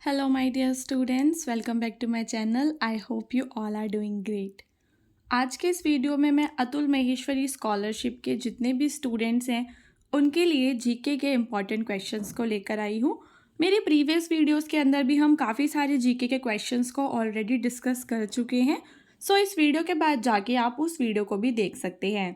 Hello, my dear students. Welcome back to my channel. I hope you all are doing great. आज के इस video में मैं Atul Maheshwari scholarship के जितने भी स्टूडेंट्स हैं उनके लिए जीके के इम्पॉर्टेंट क्वेश्चंस को लेकर आई हूँ। मेरी प्रीवियस वीडियोस के अंदर भी हम काफ़ी सारे जीके के क्वेश्चंस को ऑलरेडी डिस्कस कर चुके हैं। सो इस वीडियो के बाद जाके आप उस वीडियो को भी देख सकते हैं।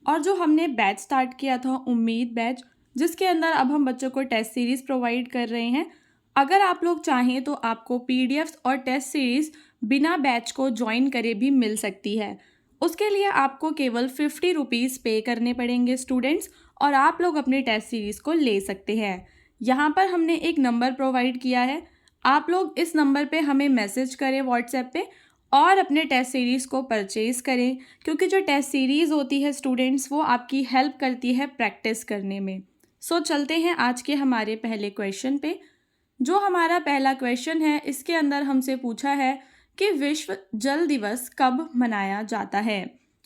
और जो हमने बैच स्टार्ट किया था उम्मीद बैच, जिसके अंदर अब हम बच्चों को टेस्ट सीरीज़ प्रोवाइड कर रहे हैं, अगर आप लोग चाहें तो आपको पीडीएफ्स और टेस्ट सीरीज़ बिना बैच को ज्वाइन करे भी मिल सकती है। उसके लिए आपको केवल 50 रुपीज़ पे करने पड़ेंगे स्टूडेंट्स, और आप लोग अपनी टेस्ट सीरीज़ को ले सकते हैं। यहाँ पर हमने एक नंबर प्रोवाइड किया है, आप लोग इस नंबर पे हमें मैसेज करें व्हाट्सएप पे और अपने टेस्ट सीरीज़ को परचेज़ करें, क्योंकि जो टेस्ट सीरीज़ होती है स्टूडेंट्स वो आपकी हेल्प करती है प्रैक्टिस करने में। सो चलते हैं आज के हमारे पहले क्वेश्चन पे। जो हमारा पहला क्वेश्चन है इसके अंदर हमसे पूछा है कि विश्व जल दिवस कब मनाया जाता है,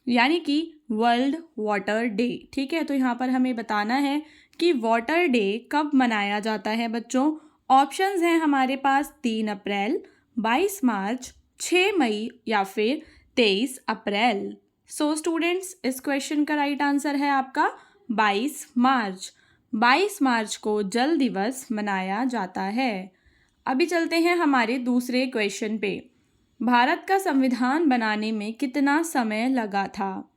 यानी कि वर्ल्ड वाटर डे। ठीक है, तो यहाँ पर हमें बताना है कि वाटर डे कब मनाया जाता है बच्चों। ऑप्शंस हैं हमारे पास 3 अप्रैल, 22 मार्च, 6 मई या फिर 23 अप्रैल। सो स्टूडेंट्स, इस क्वेश्चन का राइट आंसर है आपका 22 मार्च। 22 मार्च को जल दिवस मनाया जाता है। अभी चलते हैं हमारे दूसरे क्वेश्चन पे। भारत का संविधान बनाने में कितना समय लगा था?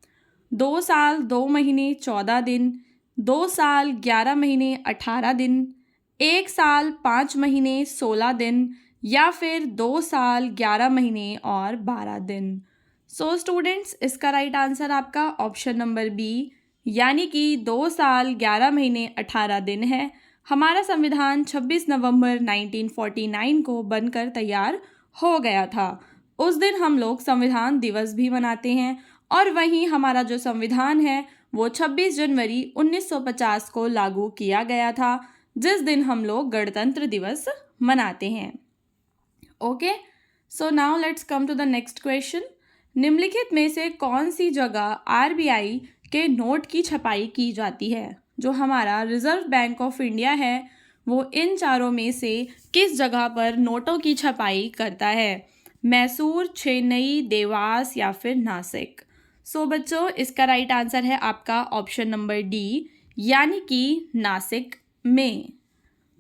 2 साल 2 महीने 14 दिन, 2 साल 11 महीने 18 दिन, 1 साल 5 महीने 16 दिन या फिर 2 साल 11 महीने और 12 दिन। सो स्टूडेंट्स, इसका राइट आंसर आपका ऑप्शन नंबर बी, यानी कि 2 साल 11 महीने 18 दिन है। हमारा संविधान 26 नवंबर 1949 को बनकर तैयार हो गया था। उस दिन हम लोग संविधान दिवस भी मनाते हैं, और वहीं हमारा जो संविधान है वो 26 जनवरी 1950 को लागू किया गया था, जिस दिन हम लोग गणतंत्र दिवस मनाते हैं। Okay, so now let's come to the next question. निम्नलिखित में से कौन सी जगह आरबीआई के नोट की छपाई की जाती है? जो हमारा रिजर्व बैंक ऑफ इंडिया है वो इन चारों में से किस जगह पर नोटों की छपाई करता है? मैसूर, चेन्नई, देवास या फिर नासिक। सो बच्चों, इसका राइट आंसर है आपका ऑप्शन नंबर डी, यानी कि नासिक में।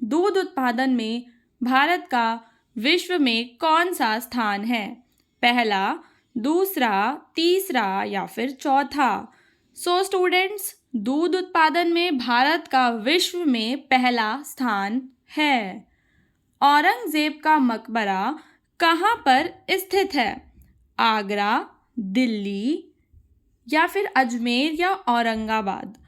दूध उत्पादन में भारत का विश्व में कौन सा स्थान है? पहला, दूसरा, तीसरा या फिर चौथा। सो स्टूडेंट्स, दूध उत्पादन में भारत का विश्व में पहला स्थान है। औरंगजेब का मकबरा कहाँ पर स्थित है? आगरा, दिल्ली या फिर अजमेर या औरंगाबाद।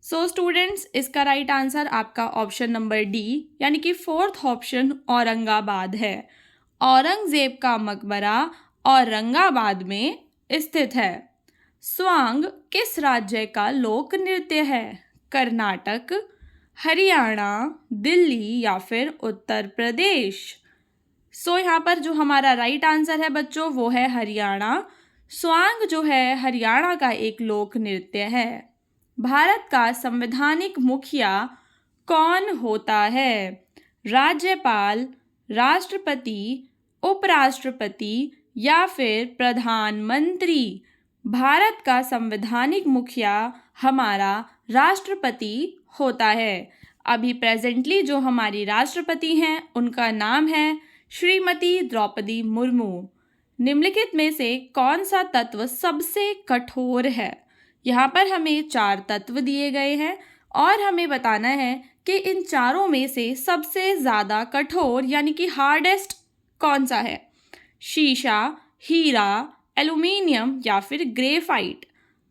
सो स्टूडेंट्स, इसका राइट आंसर आपका ऑप्शन नंबर डी, यानी कि 4th ऑप्शन औरंगाबाद है। औरंगजेब का मकबरा औरंगाबाद में स्थित है। स्वांग किस राज्य का लोक नृत्य है? कर्नाटक, हरियाणा, दिल्ली या फिर उत्तर प्रदेश। सो यहाँ पर जो हमारा राइट आंसर है बच्चों वो है हरियाणा। स्वांग जो है हरियाणा का एक लोक नृत्य है। भारत का संवैधानिक मुखिया कौन होता है? राज्यपाल, राष्ट्रपति, उपराष्ट्रपति या फिर प्रधानमंत्री। भारत का संवैधानिक मुखिया हमारा राष्ट्रपति होता है। अभी प्रेजेंटली जो हमारी राष्ट्रपति हैं उनका नाम है श्रीमती द्रौपदी मुर्मू। निम्नलिखित में से कौन सा तत्व सबसे कठोर है? यहाँ पर हमें 4 तत्व दिए गए हैं और हमें बताना है कि इन चारों में से सबसे ज़्यादा कठोर यानी कि हार्डेस्ट कौन सा है? शीशा, हीरा, एल्यूमिनियम या फिर ग्रेफाइट।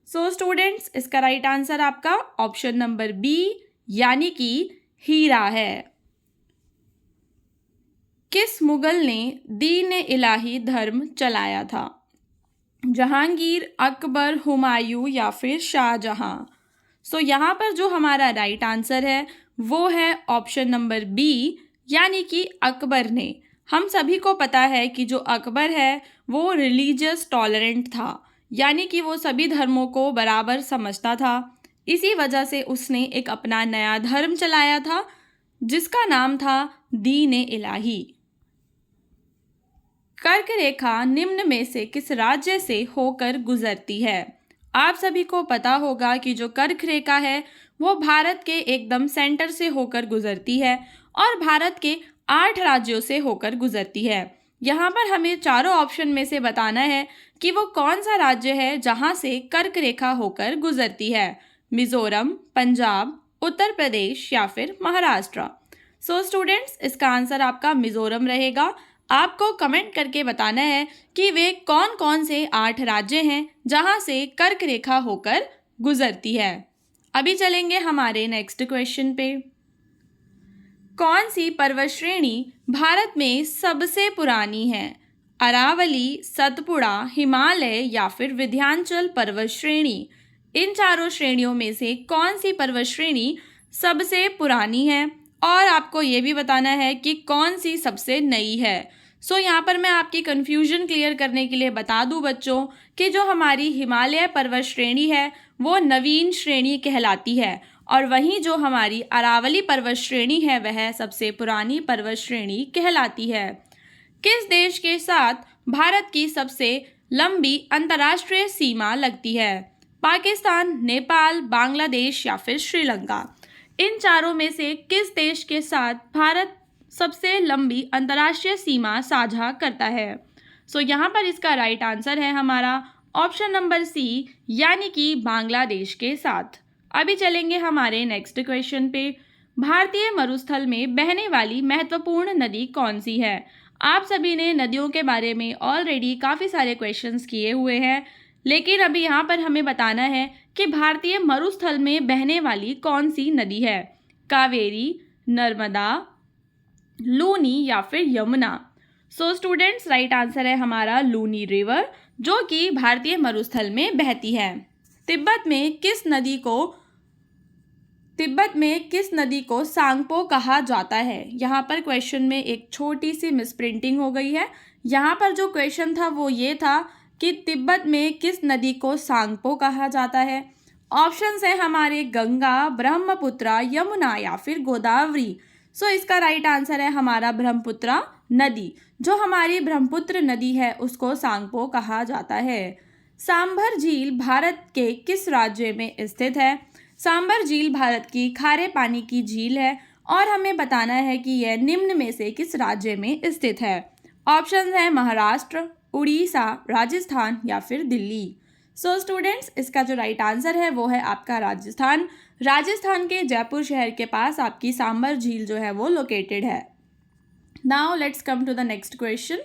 सो स्टूडेंट्स, इसका राइट आंसर आपका ऑप्शन नंबर बी, यानी कि हीरा है। किस मुगल ने दीन इलाही धर्म चलाया था? जहांगीर, अकबर, हुमायूं या फिर शाहजहां। सो यहाँ पर जो हमारा राइट आंसर है वो है ऑप्शन नंबर बी, यानी कि अकबर ने। हम सभी को पता है कि जो अकबर है वो रिलीजियस टॉलरेंट था, यानी कि वो सभी धर्मों को बराबर समझता था। इसी वजह से उसने एक अपना नया धर्म चलाया था जिसका नाम था दीन इलाही। कर्क रेखा निम्न में से किस राज्य से होकर गुजरती है? आप सभी को पता होगा कि जो कर्क रेखा है वो भारत के एकदम सेंटर से होकर गुजरती है और भारत के 8 राज्यों से होकर गुजरती है। यहाँ पर हमें चारों ऑप्शन में से बताना है कि वो कौन सा राज्य है जहाँ से कर्क रेखा होकर गुजरती है। मिजोरम, पंजाब, उत्तर प्रदेश या फिर महाराष्ट्र। सो स्टूडेंट्स, इसका आंसर आपका मिजोरम रहेगा। आपको कमेंट करके बताना है कि वे कौन कौन से 8 राज्य हैं जहां से कर्क रेखा होकर गुजरती है। अभी चलेंगे हमारे नेक्स्ट क्वेश्चन पे। कौन सी पर्वत श्रेणी भारत में सबसे पुरानी है? अरावली, सतपुड़ा, हिमालय या फिर विंध्याचल पर्वत श्रेणी। इन चारों श्रेणियों में से कौन सी पर्वत श्रेणी सबसे पुरानी है और आपको ये भी बताना है कि कौन सी सबसे नई है। सो यहाँ पर मैं आपकी कन्फ्यूजन क्लियर करने के लिए बता दूँ बच्चों कि जो हमारी हिमालय पर्वत श्रेणी है वो नवीन श्रेणी कहलाती है और वहीं जो हमारी अरावली पर्वत श्रेणी है वह सबसे पुरानी पर्वत श्रेणी कहलाती है। किस देश के साथ भारत की सबसे लंबी अंतर्राष्ट्रीय सीमा लगती है? पाकिस्तान, नेपाल, बांग्लादेश या फिर श्रीलंका। इन चारों में से किस देश के साथ भारत सबसे लंबी अंतर्राष्ट्रीय सीमा साझा करता है? सो यहाँ पर इसका राइट आंसर है हमारा ऑप्शन नंबर सी, यानी कि बांग्लादेश के साथ। अभी चलेंगे हमारे नेक्स्ट क्वेश्चन पे। भारतीय मरुस्थल में बहने वाली महत्वपूर्ण नदी कौन सी है? आप सभी ने नदियों के बारे में ऑलरेडी काफ़ी सारे क्वेश्चंस किए हुए हैं, लेकिन अभी यहाँ पर हमें बताना है कि भारतीय मरुस्थल में बहने वाली कौन सी नदी है? कावेरी, नर्मदा, लूनी या फिर Yamuna. So students, right answer है हमारा लूनी रिवर, जो कि भारतीय मरुस्थल में बहती है। तिब्बत में किस नदी को सांगपो कहा जाता है? यहाँ पर क्वेश्चन में एक छोटी सी मिसप्रिंटिंग हो गई है। यहाँ पर जो क्वेश्चन था वो ये था कि तिब्बत में किस नदी को सांगपो कहा जाता है। ऑप्शंस हैं हमारे गंगा, ब्रह्मपुत्रा, यमुना या फिर गोदावरी। सो इसका राइट आंसर है हमारा ब्रह्मपुत्रा नदी। जो हमारी ब्रह्मपुत्र नदी है उसको सांगपो कहा जाता है। सांभर झील भारत के किस राज्य में स्थित है? सांभर झील भारत की खारे पानी की झील है और हमें बताना है कि यह निम्न में से किस राज्य में स्थित है। ऑप्शंस हैं महाराष्ट्र, उड़ीसा, राजस्थान या फिर दिल्ली। सो स्टूडेंट्स, इसका जो राइट आंसर है वो है आपका राजस्थान। राजस्थान के जयपुर शहर के पास आपकी सांभर झील जो है वो लोकेटेड है। Now let's come to the next question.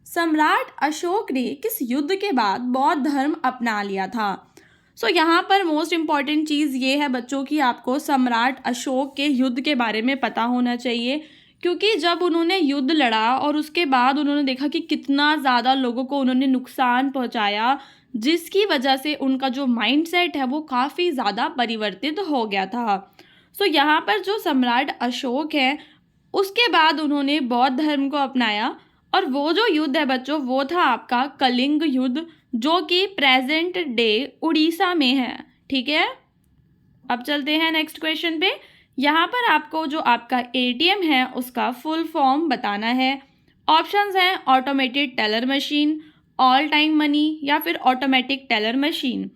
सम्राट अशोक ने किस युद्ध के बाद बौद्ध धर्म अपना लिया था? सो यहाँ पर मोस्ट इम्पॉर्टेंट चीज़ ये है बच्चों की आपको सम्राट अशोक के युद्ध के बारे में पता होना चाहिए, क्योंकि जब उन्होंने युद्ध लड़ा और उसके बाद उन्होंने देखा कि कितना ज़्यादा लोगों को उन्होंने नुकसान पहुँचाया, जिसकी वजह से उनका जो माइंडसेट है वो काफ़ी ज़्यादा परिवर्तित हो गया था। सो यहाँ पर जो सम्राट अशोक है उसके बाद उन्होंने बौद्ध धर्म को अपनाया और वो जो युद्ध है बच्चों वो था आपका कलिंग युद्ध, जो कि प्रेजेंट डे उड़ीसा में है। ठीक है, अब चलते हैं नेक्स्ट क्वेश्चन पे। यहाँ पर आपको जो आपका एटीएम है उसका फुल फॉर्म बताना है। ऑप्शंस हैं automated teller machine, all time money या फिर ऑटोमेटिक टेलर मशीन।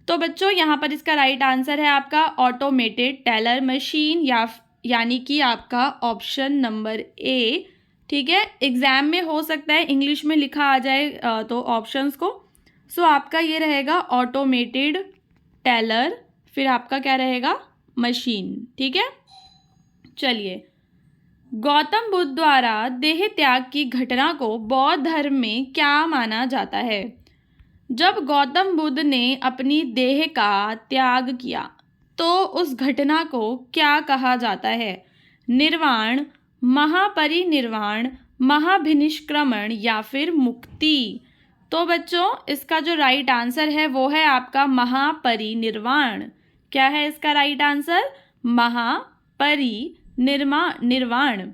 तो बच्चों यहाँ पर इसका राइट आंसर है आपका ऑटोमेटेड टेलर मशीन, यानी कि आपका ऑप्शन नंबर ए। ठीक है, एग्जाम में हो सकता है इंग्लिश में लिखा आ जाए तो ऑप्शंस को। सो आपका ये रहेगा ऑटोमेटेड टेलर, फिर आपका क्या रहेगा मशीन। ठीक है, चलिए। गौतम बुद्ध द्वारा देह त्याग की घटना को बौद्ध धर्म में क्या माना जाता है? जब गौतम बुद्ध ने अपनी देह का त्याग किया तो उस घटना को क्या कहा जाता है? निर्वाण, महापरिनिर्वाण, महाभिनिष्क्रमण या फिर मुक्ति। तो बच्चों इसका जो राइट आंसर है वो है आपका महापरिनिर्वाण। क्या है इसका राइट आंसर? महापरिनिर्वाण।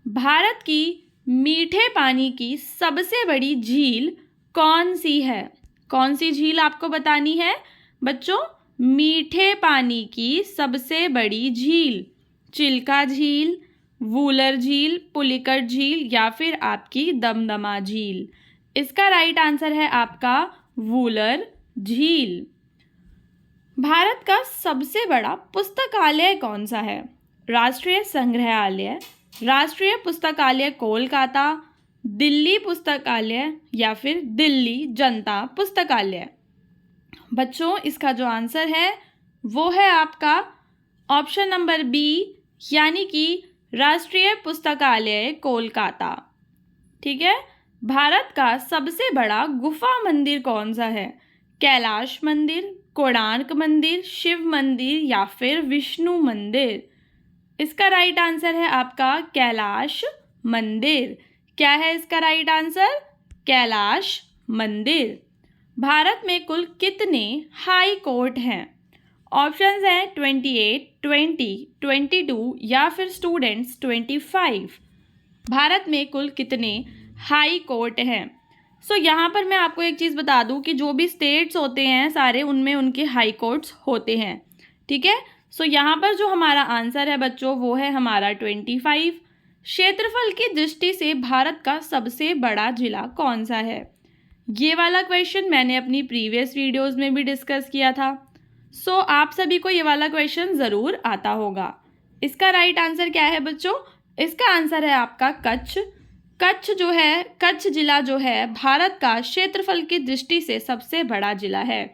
भारत की मीठे पानी की सबसे बड़ी झील कौन सी है? कौन सी झील आपको बतानी है बच्चों? मीठे पानी की सबसे बड़ी झील। चिल्का झील, वूलर झील, पुलिकट झील या फिर आपकी दमदमा झील। इसका राइट आंसर है आपका वूलर झील। भारत का सबसे बड़ा पुस्तकालय कौन सा है? राष्ट्रीय संग्रहालय, राष्ट्रीय पुस्तकालय कोलकाता, दिल्ली पुस्तकालय या फिर दिल्ली जनता पुस्तकालय। बच्चों, इसका जो आंसर है वो है आपका ऑप्शन नंबर बी, यानी कि राष्ट्रीय पुस्तकालय कोलकाता। ठीक है। भारत का सबसे बड़ा गुफा मंदिर कौन सा है? कैलाश मंदिर, कोणार्क मंदिर, शिव मंदिर या फिर विष्णु मंदिर। इसका राइट आंसर है आपका कैलाश मंदिर। क्या है इसका राइट आंसर? कैलाश मंदिर। भारत में कुल कितने हाई कोर्ट हैं? ऑप्शंस हैं 28, 20, 22 या फिर स्टूडेंट्स 25। भारत में कुल कितने हाई कोर्ट हैं? यहाँ पर मैं आपको एक चीज़ बता दूं कि जो भी स्टेट्स होते हैं सारे, उनमें उनके हाई कोर्ट्स होते हैं। ठीक है। यहाँ पर जो हमारा आंसर है बच्चों वो है हमारा 25। क्षेत्रफल की दृष्टि से भारत का सबसे बड़ा जिला कौन सा है? ये वाला क्वेश्चन मैंने अपनी प्रीवियस वीडियोस में भी डिस्कस किया था। आप सभी को ये वाला क्वेश्चन ज़रूर आता होगा। इसका राइट आंसर क्या है बच्चों? इसका आंसर है आपका कच्छ। कच्छ जिला जो है भारत का क्षेत्रफल की दृष्टि से सबसे बड़ा जिला है।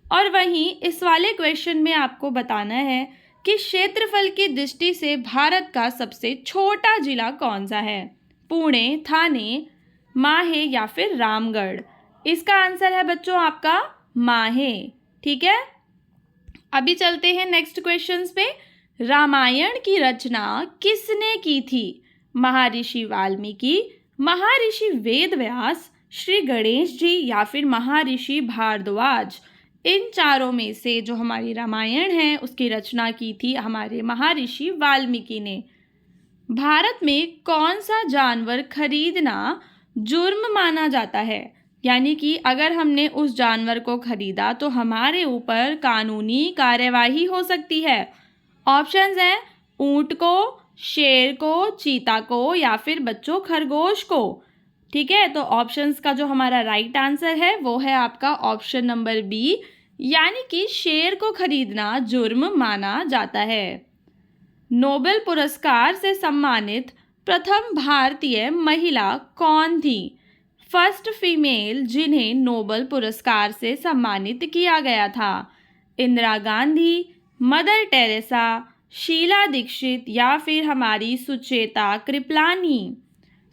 और वहीं इस वाले क्वेश्चन में आपको बताना है कि क्षेत्रफल की दृष्टि से भारत का सबसे छोटा जिला कौन सा है? पुणे, थाने, माहे या फिर रामगढ़। इसका आंसर है बच्चों आपका माहे। ठीक है। अभी चलते हैं नेक्स्ट क्वेश्चंस पे। रामायण की रचना किसने की थी? महर्षि वाल्मीकि, महर्षि वेदव्यास, श्री गणेश जी या फिर महर्षि भारद्वाज। इन चारों में से जो हमारी रामायण है उसकी रचना की थी हमारे महर्षि वाल्मीकि ने। भारत में कौन सा जानवर खरीदना जुर्म माना जाता है? यानी कि अगर हमने उस जानवर को खरीदा तो हमारे ऊपर कानूनी कार्यवाही हो सकती है। ऑप्शंस हैं ऊंट को, शेर को, चीता को या फिर बच्चों खरगोश को। ठीक है। ऑप्शंस का जो हमारा राइट आंसर है वो है आपका ऑप्शन नंबर बी, यानी कि शेर को खरीदना जुर्म माना जाता है। नोबेल पुरस्कार से सम्मानित प्रथम भारतीय महिला कौन थी? फर्स्ट फीमेल जिन्हें नोबेल पुरस्कार से सम्मानित किया गया था। इंदिरा गांधी, मदर टेरेसा, शीला दीक्षित या फिर हमारी सुचेता कृपलानी।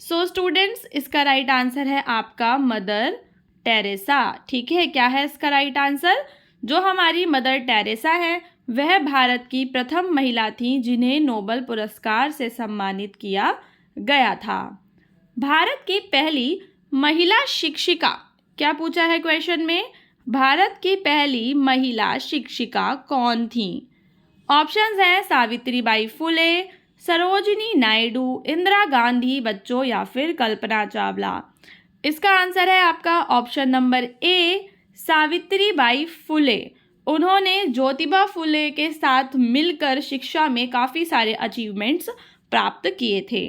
स्टूडेंट्स, इसका राइट आंसर है आपका मदर टेरेसा। ठीक है। क्या है इसका राइट आंसर? जो हमारी मदर टेरेसा है वह भारत की प्रथम महिला थी जिन्हें नोबेल पुरस्कार से सम्मानित किया गया था। भारत की पहली महिला शिक्षिका, क्या पूछा है क्वेश्चन में? भारत की पहली महिला शिक्षिका कौन थी? ऑप्शंस हैं सावित्रीबाई फुले, सरोजिनी नायडू, इंदिरा गांधी बच्चों या फिर कल्पना चावला। इसका आंसर है आपका option number A, Savitribai Phule. उन्होंने ज्योतिबा फुले के साथ मिलकर शिक्षा में काफ़ी सारे अचीवमेंट्स प्राप्त किए थे।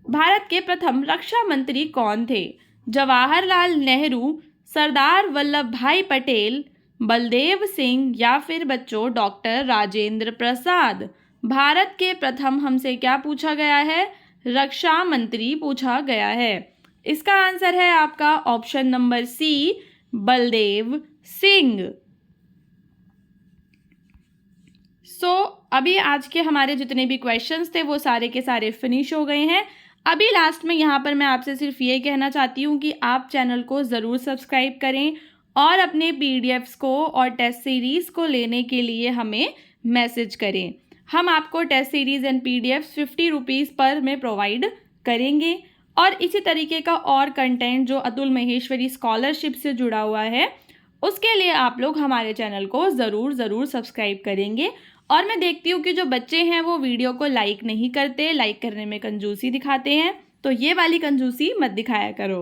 भारत के प्रथम रक्षा मंत्री कौन थे? जवाहरलाल नेहरू, सरदार वल्लभ भाई पटेल, बलदेव सिंह या फिर बच्चों डॉक्टर राजेंद्र प्रसाद। भारत के प्रथम हमसे क्या पूछा गया है? रक्षा मंत्री पूछा गया है। इसका आंसर है आपका option number C, Baldev Singh. अभी आज के हमारे जितने भी क्वेश्चंस थे वो सारे के सारे फिनिश हो गए हैं। अभी लास्ट में यहाँ पर मैं आपसे सिर्फ ये कहना चाहती हूँ कि आप चैनल को ज़रूर सब्सक्राइब करें और अपने पीडीएफ्स को और टेस्ट सीरीज़ को लेने के लिए हमें मैसेज करें। हम आपको test series and PDFs 50 rupees पर में प्रोवाइड करेंगे। और इसी तरीके का और कंटेंट जो अतुल महेश्वरी स्कॉलरशिप से जुड़ा हुआ है उसके लिए आप लोग हमारे चैनल को ज़रूर सब्सक्राइब करेंगे। और मैं देखती हूँ कि जो बच्चे हैं वो वीडियो को लाइक नहीं करते, लाइक करने में कंजूसी दिखाते हैं, तो ये वाली कंजूसी मत दिखाया करो।